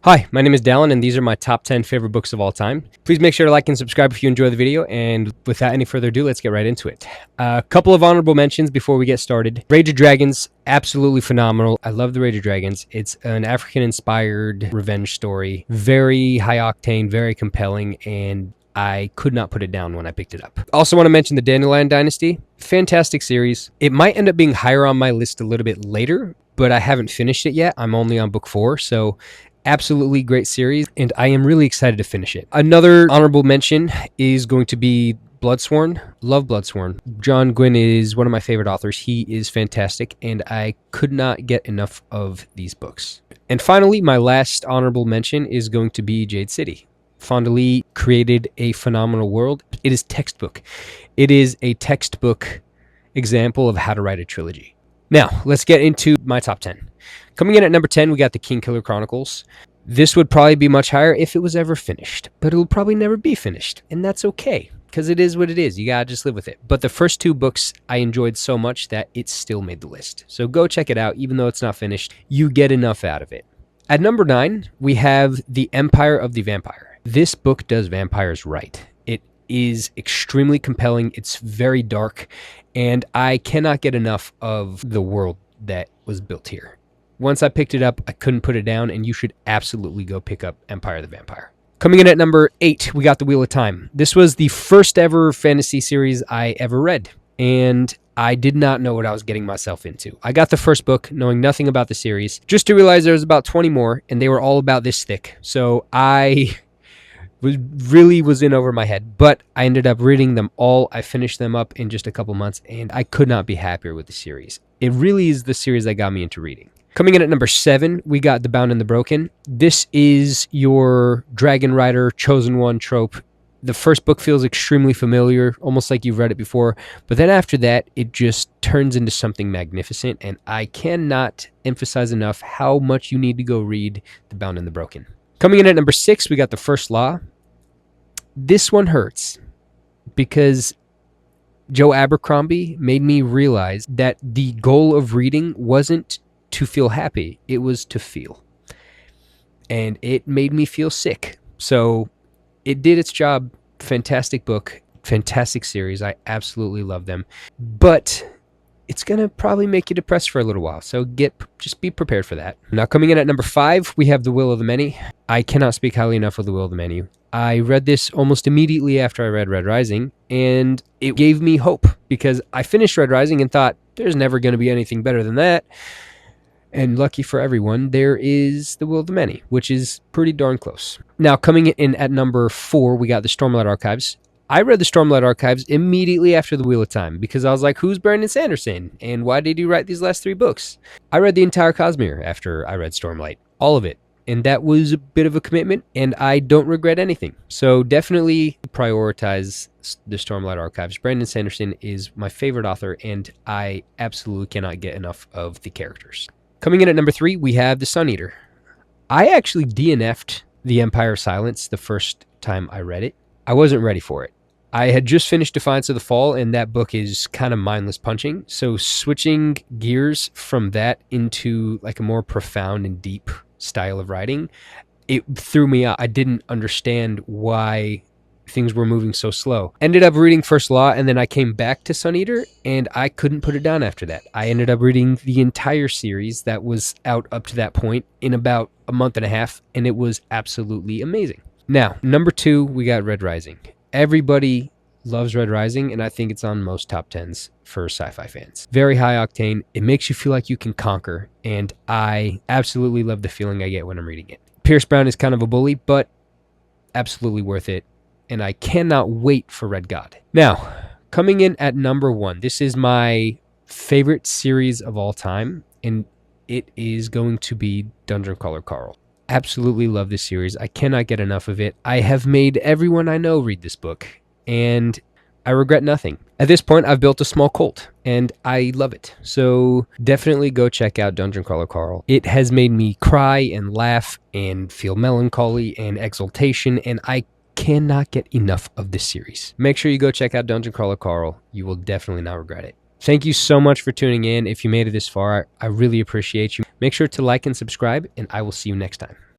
Hi, my name is Dallin, and these are my top 10 favorite books of all time. Please make sure to like and subscribe if you enjoy the video, and without any further ado, let's get right into it. A couple of honorable mentions before we get started. Rage of Dragons, absolutely phenomenal. I love the Rage of Dragons. It's an African-inspired revenge story. Very high octane, very compelling, and I could not put it down when I picked it up. Also want to mention the Dandelion Dynasty. Fantastic series. It might end up being higher on my list a little bit later, but I haven't finished it yet. I'm only on book 4, so absolutely great series, and I am really excited to finish it. Another honorable mention is going to be Bloodsworn. Love Bloodsworn. John Gwynne is one of my favorite authors. He is fantastic, and I could not get enough of these books. And finally, my last honorable mention is going to be Jade City. Fonda Lee created a phenomenal world. It is textbook. It is a textbook example of how to write a trilogy. Now, let's get into my top 10. Coming in at number 10, we got the Kingkiller Chronicles. This would probably be much higher if it was ever finished, but it'll probably never be finished, and that's okay, because it is what it is. You gotta just live with it. But the first 2 books I enjoyed so much that it still made the list. So go check it out. Even though it's not finished, you get enough out of it. At number 9, we have The Empire of the Vampire. This book does vampires right. It is extremely compelling. It's very dark, and I cannot get enough of the world that was built here. Once I picked it up, I couldn't put it down, and you should absolutely go pick up Empire of the Vampire. Coming in at number 8, we got The Wheel of Time. This was the first ever fantasy series I ever read, and I did not know what I was getting myself into. I got the first book knowing nothing about the series, just to realize there was about 20 more, and they were all about this thick. So I was in over my head, but I ended up reading them all. I finished them up in just a couple months, and I could not be happier with the series. It really is the series that got me into reading. Coming in at number 7, we got The Bound and the Broken. This is your Dragon Rider Chosen One trope. The first book feels extremely familiar, almost like you've read it before, but then after that, it just turns into something magnificent, and I cannot emphasize enough how much you need to go read The Bound and the Broken. Coming in at number 6, we got The First Law. This one hurts because Joe Abercrombie made me realize that the goal of reading wasn't to feel happy, it was to feel. And it made me feel sick. So it did its job. Fantastic book, fantastic series. I absolutely love them. But it's going to probably make you depressed for a little while. So just be prepared for that. Now, coming in at number 5, we have The Will of the Many. I cannot speak highly enough of The Will of the Many. I read this almost immediately after I read Red Rising, and it gave me hope because I finished Red Rising and thought, there's never going to be anything better than that. And lucky for everyone, there is The Will of the Many, which is pretty darn close. Now, coming in at number 4, we got the Stormlight Archives. I read the Stormlight Archives immediately after The Wheel of Time because I was like, who's Brandon Sanderson? And why did he write these last 3 books? I read the entire Cosmere after I read Stormlight. All of it. And that was a bit of a commitment, and I don't regret anything. So definitely prioritize the Stormlight Archives. Brandon Sanderson is my favorite author, and I absolutely cannot get enough of the characters. Coming in at number 3, we have The Sun Eater. I actually DNF'd The Empire of Silence the first time I read it. I wasn't ready for it. I had just finished Defiance of the Fall, and that book is kind of mindless punching. So switching gears from that into like a more profound and deep style of writing, it threw me out. I didn't understand why things were moving so slow. Ended up reading First Law, and then I came back to Sun Eater, and I couldn't put it down after that. I ended up reading the entire series that was out up to that point in about a month and a half, and it was absolutely amazing. Now, number 2, we got Red Rising. Everybody loves Red Rising, and I think it's on most top 10s for sci-fi fans. Very high octane. It makes you feel like you can conquer, and I absolutely love the feeling I get when I'm reading it. Pierce Brown is kind of a bully, but absolutely worth it. And I cannot wait for Red God. Now, coming in at number 1, this is my favorite series of all time, and it is going to be Dungeon Crawler Carl. Absolutely love this series. I cannot get enough of it. I have made everyone I know read this book, and I regret nothing. At this point, I've built a small cult, and I love it. So definitely go check out Dungeon Crawler Carl. It has made me cry and laugh and feel melancholy and exultation, and I cannot get enough of this series. Make sure you go check out Dungeon Crawler Carl. You will definitely not regret it. Thank you so much for tuning in. If you made it this far, I really appreciate you. Make sure to like and subscribe, and I will see you next time.